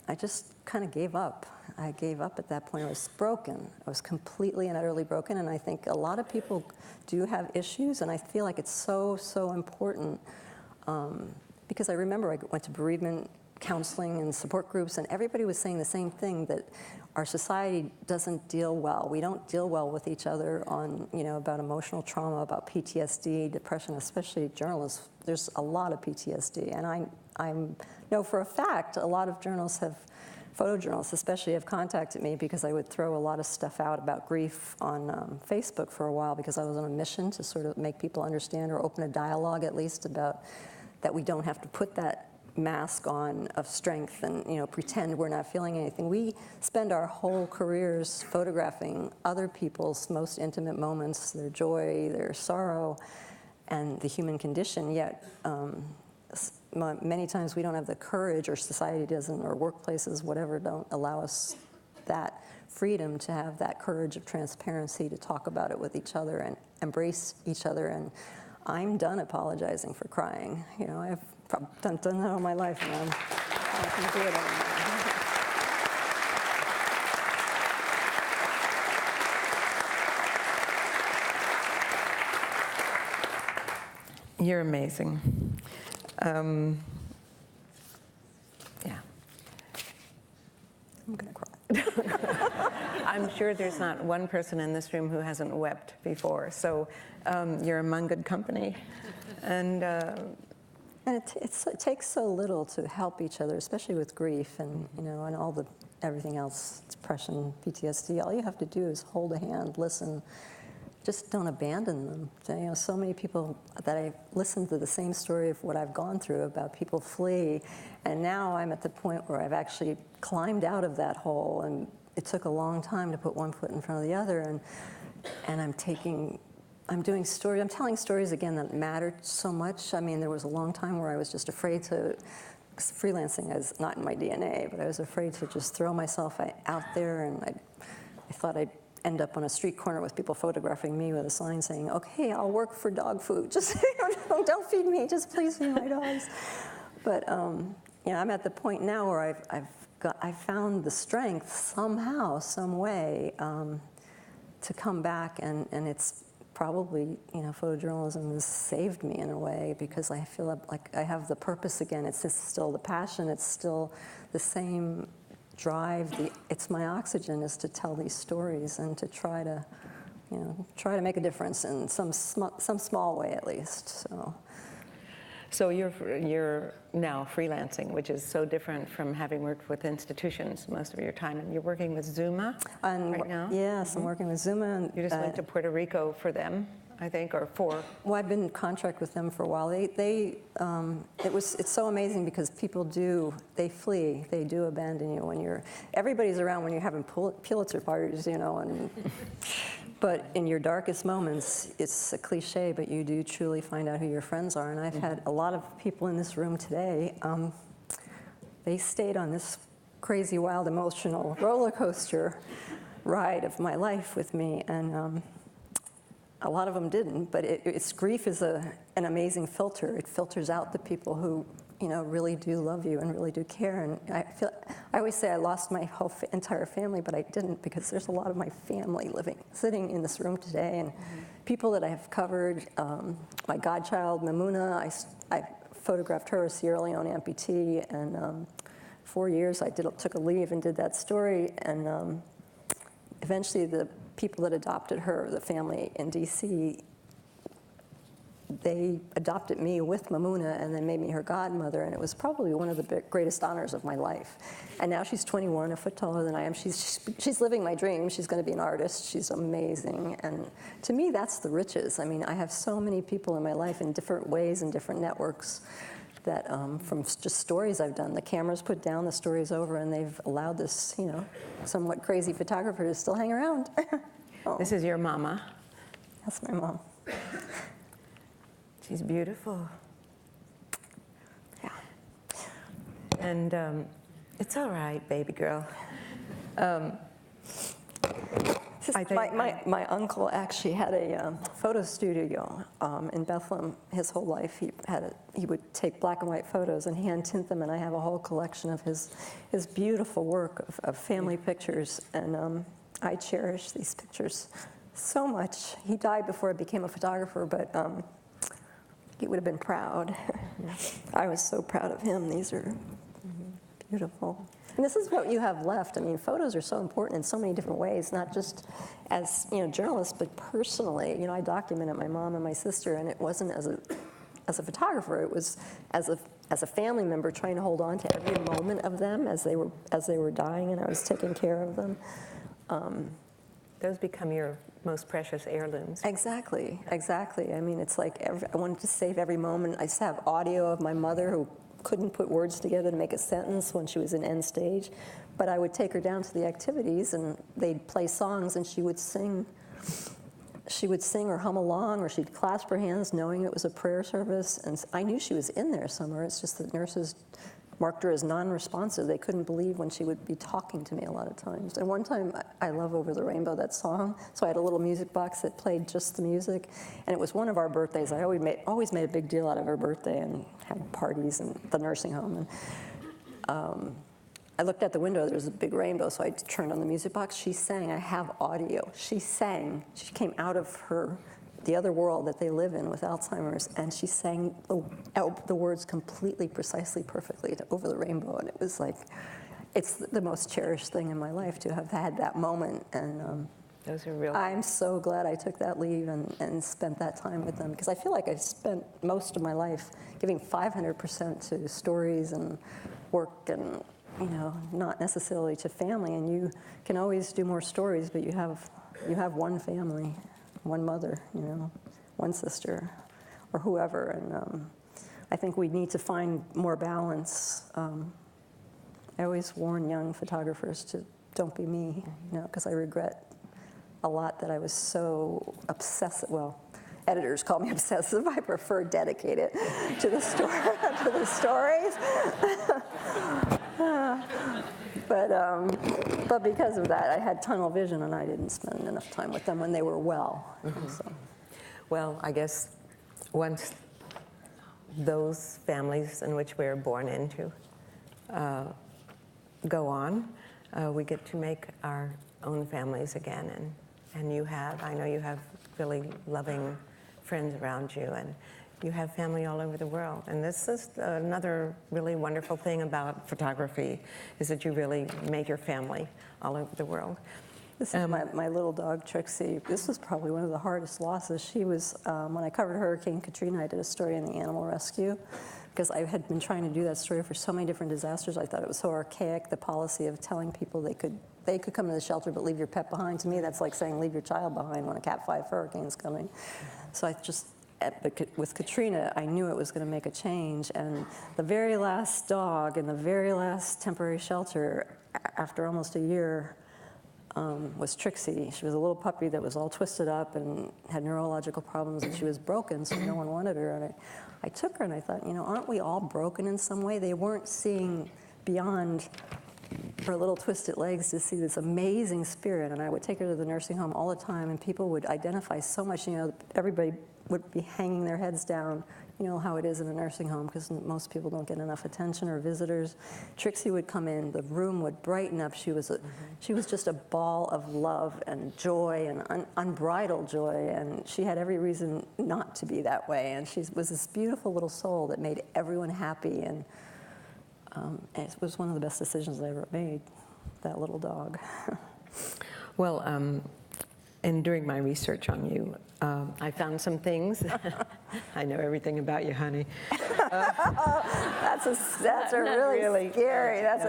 I just kind of gave up. I gave up at that point. I was broken. I was completely and utterly broken, and I think a lot of people do have issues, and I feel like it's so, so important, because I remember I went to bereavement counseling and support groups, and everybody was saying the same thing, that our society doesn't deal well. We don't deal well with each other on, about emotional trauma, about PTSD, depression, especially journalists. There's a lot of PTSD, and I know for a fact a lot of photojournalists especially, have contacted me because I would throw a lot of stuff out about grief on Facebook for a while, because I was on a mission to sort of make people understand, or open a dialogue at least, about that we don't have to put that mask on of strength and pretend we're not feeling anything. We spend our whole careers photographing other people's most intimate moments, their joy, their sorrow, and the human condition, yet many times we don't have the courage, or society doesn't, or workplaces, whatever, don't allow us that freedom to have that courage of transparency, to talk about it with each other and embrace each other. And I'm done apologizing for crying. I've done that all my life, and I can do it anymore. You're amazing. Yeah. I'm sure there's not one person in this room who hasn't wept before, so you're among good company. And it takes so little to help each other, especially with grief and, you know, and everything else, depression, PTSD. All you have to do is hold a hand, listen. Just don't abandon them. You know, so many people that I listened to the same story of what I've gone through about people flee, and now I'm at the point where I've actually climbed out of that hole, and it took a long time to put one foot in front of the other, and I'm telling stories again that mattered so much. I mean, there was a long time where I was just afraid to, freelancing is not in my DNA, but I was afraid to just throw myself out there, and I thought I'd end up on a street corner with people photographing me with a sign saying, okay, I'll work for dog food. Just don't feed me, just please feed my dogs. But you know, I'm at the point now where I've found the strength somehow, some way to come back, and it's probably, you know, photojournalism has saved me in a way, because I feel like I have the purpose again. It's just still the passion, it's still the same drive. It's my oxygen, is to tell these stories and to try to make a difference in some small way at least. So you're now freelancing, which is so different from having worked with institutions most of your time, and you're working with Zuma right now? Yes, I'm working with Zuma. And, you just went to Puerto Rico for them, I think, or for? Well, I've been in contract with them for a while. It's so amazing because people they flee, they do abandon you when everybody's around when you're having Pulitzer parties, you know, but in your darkest moments, it's a cliche, but you do truly find out who your friends are. And I've had a lot of people in this room today, they stayed on this crazy, wild, emotional roller coaster ride of my life with me, and a lot of them didn't, but grief is an amazing filter. It filters out the people who, you know, really do love you and really do care. And I always say I lost my whole entire family, but I didn't, because there's a lot of my family sitting in this room today, and people that I have covered. My godchild, Mamuna, I photographed her, a Sierra Leone amputee, and 4 years I took a leave and did that story, and eventually the people that adopted her, the family in DC, they adopted me with Mamuna and then made me her godmother, and it was probably one of the greatest honors of my life. And now she's 21, a foot taller than I am. She's living my dream. She's going to be an artist. She's amazing. And to me, that's the riches. I mean, I have so many people in my life in different ways and different networks that from just stories I've done. The camera's put down, the story's over, and they've allowed this, you know, somewhat crazy photographer to still hang around. Oh. This is your mama. That's my mom. She's beautiful. Yeah. And it's all right, baby girl. My uncle actually had a photo studio in Bethlehem his whole life. He would take black and white photos and hand tint them, and I have a whole collection of his beautiful work of family pictures, and I cherish these pictures so much. He died before I became a photographer, but he would have been proud. I was so proud of him. These are beautiful. And this is what you have left. I mean, photos are so important in so many different ways, not just as, you know, journalists, but personally. You know, I documented my mom and my sister, and it wasn't as a photographer. It was as a family member trying to hold on to every moment of them as they were dying, and I was taking care of them. Those become your most precious heirlooms. Exactly. I mean, it's like I wanted to save every moment. I used to have audio of my mother who couldn't put words together to make a sentence when she was in end stage, but I would take her down to the activities, and they'd play songs, and she would sing or hum along, or she'd clasp her hands knowing it was a prayer service, and I knew she was in there somewhere. It's just that nurses marked her as non-responsive. They couldn't believe when she would be talking to me a lot of times. And one time, I love Over the Rainbow, that song, so I had a little music box that played just the music, and it was one of our birthdays. I always made a big deal out of her birthday and had parties in the nursing home. And I looked out the window, there was a big rainbow, so I turned on the music box. She sang, I have audio. She sang, she came out of the other world that they live in with Alzheimer's, and she sang the words completely, precisely, perfectly to Over the Rainbow, and it was like, it's the most cherished thing in my life to have had that moment. And Those are real. I'm so glad I took that leave and spent that time with them, because I feel like I spent most of my life giving 500% to stories and work and, you know, not necessarily to family. And you can always do more stories, but you have one family, one mother, you know, one sister, or whoever. And I think we need to find more balance. I always warn young photographers to don't be me, you know, because I regret a lot that I was so obsessive. Well, editors call me obsessive. I prefer dedicated to the story, to the stories. But because of that, I had tunnel vision, and I didn't spend enough time with them when they were well. So. Well, I guess once those families in which we are born into go on, we get to make our own families again. And you have, I know you have really loving friends around you, and you have family all over the world. And this is another really wonderful thing about photography, is that you really make your family all over the world. This is my little dog, Trixie. This was probably one of the hardest losses. She was, when I covered Hurricane Katrina, I did a story in the animal rescue, because I had been trying to do that story for so many different disasters. I thought it was so archaic, the policy of telling people they could come to the shelter but leave your pet behind. To me, that's like saying leave your child behind when a Cat 5 hurricane's coming. So I just, with Katrina, I knew it was going to make a change. And the very last dog in the very last temporary shelter, after almost a year, was Trixie. She was a little puppy that was all twisted up and had neurological problems, and she was broken, so no one wanted her. And I took her, and I thought, you know, aren't we all broken in some way? They weren't seeing beyond her little twisted legs to see this amazing spirit. And I would take her to the nursing home all the time, and people would identify so much. You know, everybody would be hanging their heads down. You know how it is in a nursing home, because most people don't get enough attention, or visitors. Trixie would come in, the room would brighten up. She was just a ball of love and joy and unbridled joy, and she had every reason not to be that way. And she was this beautiful little soul that made everyone happy, and it was one of the best decisions I ever made, that little dog. Well, and during my research on you, I found some things. I know everything about you, honey. That's a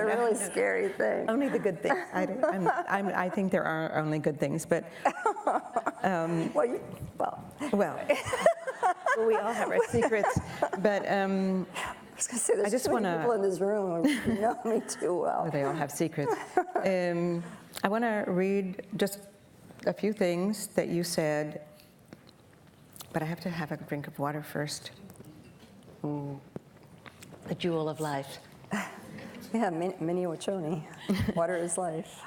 really scary thing. Only the good things. I think there are only good things, but well, we all have our secrets. But I was going to say, there's just too many people in this room who know me too well. They all have secrets. I want to read just a few things that you said, but I have to have a drink of water first. Ooh. The jewel of life. Yeah, Minnie Ochoni. Water is life.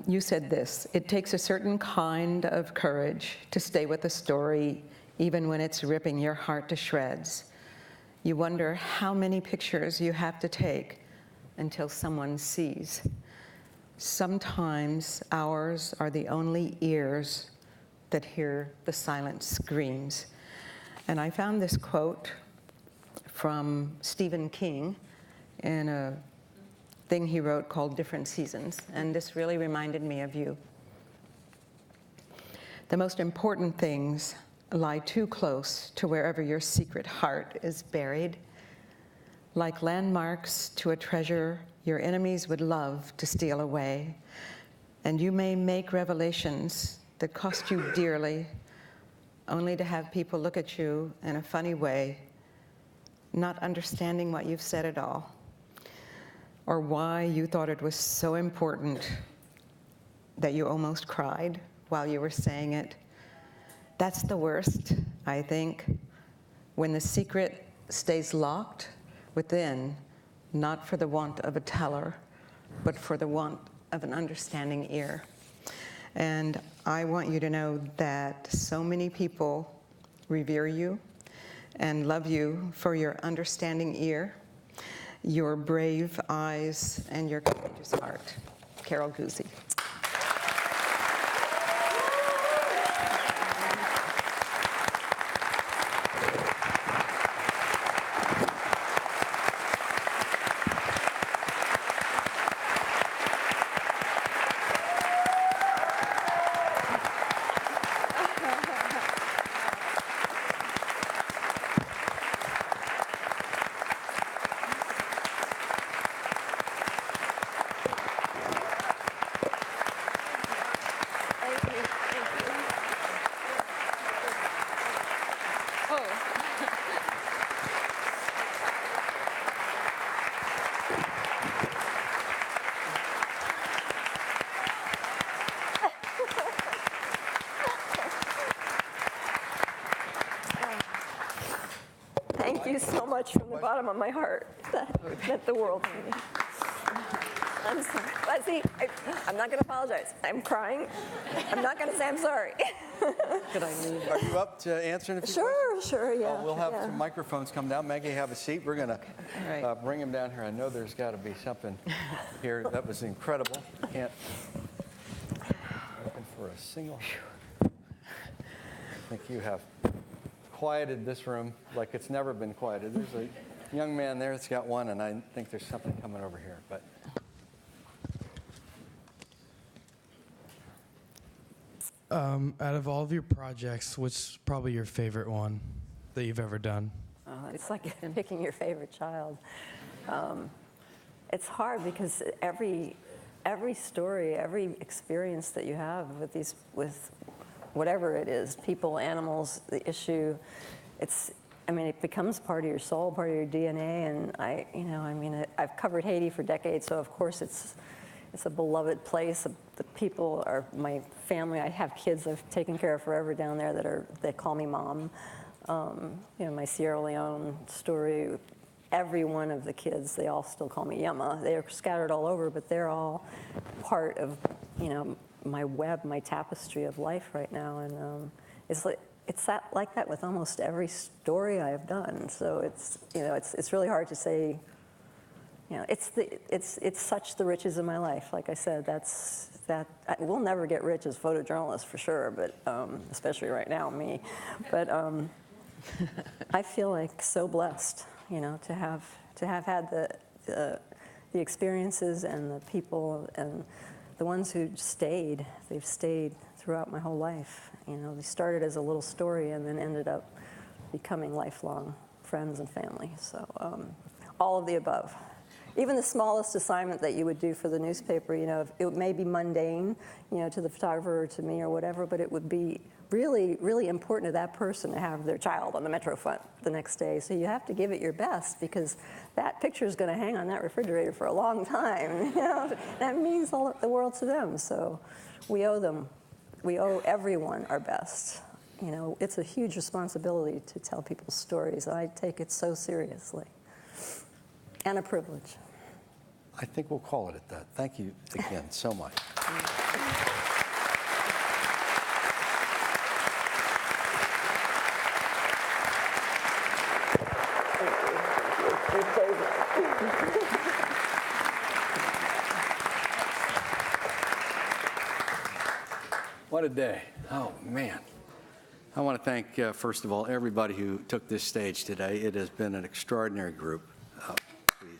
You said this: it takes a certain kind of courage to stay with a story, even when it's ripping your heart to shreds. You wonder how many pictures you have to take until someone sees. Sometimes ours are the only ears that hear the silent screams. And I found this quote from Stephen King in a thing he wrote called Different Seasons, and this really reminded me of you. The most important things lie too close to wherever your secret heart is buried. Like landmarks to a treasure your enemies would love to steal away. And you may make revelations that cost you dearly, only to have people look at you in a funny way, not understanding what you've said at all, or why you thought it was so important that you almost cried while you were saying it. That's the worst, I think, when the secret stays locked within, not for the want of a teller, but for the want of an understanding ear. And I want you to know that so many people revere you and love you for your understanding ear, your brave eyes, and your courageous heart. Carol Guzy. Thank you so much from the bottom of my heart. That meant the world to me. I'm sorry. But see, I'm not going to apologize. I'm crying. I'm not going to say I'm sorry. Could I leave? Are you up to answering a few questions? Sure, yeah. We'll have yeah. some microphones come down. Maggie, have a seat. We're going to bring him down here. I know there's got to be something here that was incredible. Can't looking for a single. I think you have quieted this room like it's never been quieted. There's a young man there that's got one, and I think there's something coming over here. But out of all of your projects, what's probably your favorite one that you've ever done? It's like picking your favorite child. It's hard because every story, every experience that you have with whatever it is, people, animals, the issue, it becomes part of your soul, part of your DNA. And I've covered Haiti for decades, so of course it's a beloved place. The people are my family. I have kids I've taken care of forever down there they call me mom. My Sierra Leone story, every one of the kids, they all still call me Yema. They're scattered all over, but they're all part of, my web, my tapestry of life right now. And it's like that with almost every story I have done. So it's really hard to say. It's such the riches of my life. Like I said, we'll never get rich as photojournalists for sure, but especially right now, me. But I feel like so blessed, to have had the experiences and the people and the ones who stayed. They've stayed throughout my whole life. They started as a little story and then ended up becoming lifelong friends and family. So all of the above. Even the smallest assignment that you would do for the newspaper, it may be mundane, to the photographer or to me or whatever, but it would be really, really important to that person to have their child on the Metro front the next day. So you have to give it your best because that picture is going to hang on that refrigerator for a long time. That means all the world to them. So we owe everyone our best. It's a huge responsibility to tell people's stories. I take it so seriously. And a privilege. I think we'll call it at that. Thank you again so much. What a day. Oh, man. I want to thank, first of all, everybody who took this stage today. It has been an extraordinary group. Please.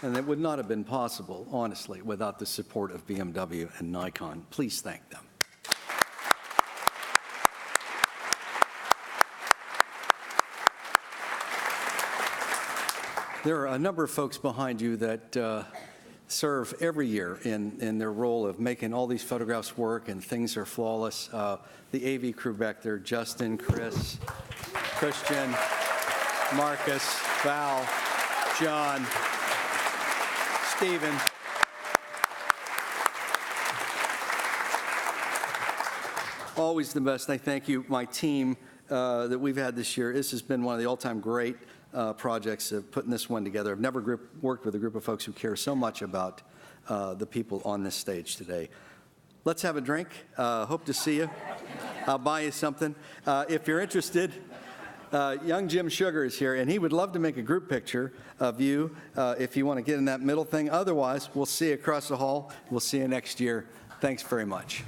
And it would not have been possible, honestly, without the support of BMW and Nikon. Please thank them. There are a number of folks behind you that serve every year in their role of making all these photographs work and things are flawless. The AV crew back there, Justin, Chris, Christian, Marcus, Val, John, Stephen. Always the best. I thank you, my team that we've had this year. This has been one of the all-time great projects of putting this one together. I've never worked with a group of folks who care so much about the people on this stage today. Let's have a drink. Hope to see you. I'll buy you something. If you're interested, young Jim Sugar is here, and he would love to make a group picture of you if you want to get in that middle thing. Otherwise, we'll see you across the hall. We'll see you next year. Thanks very much.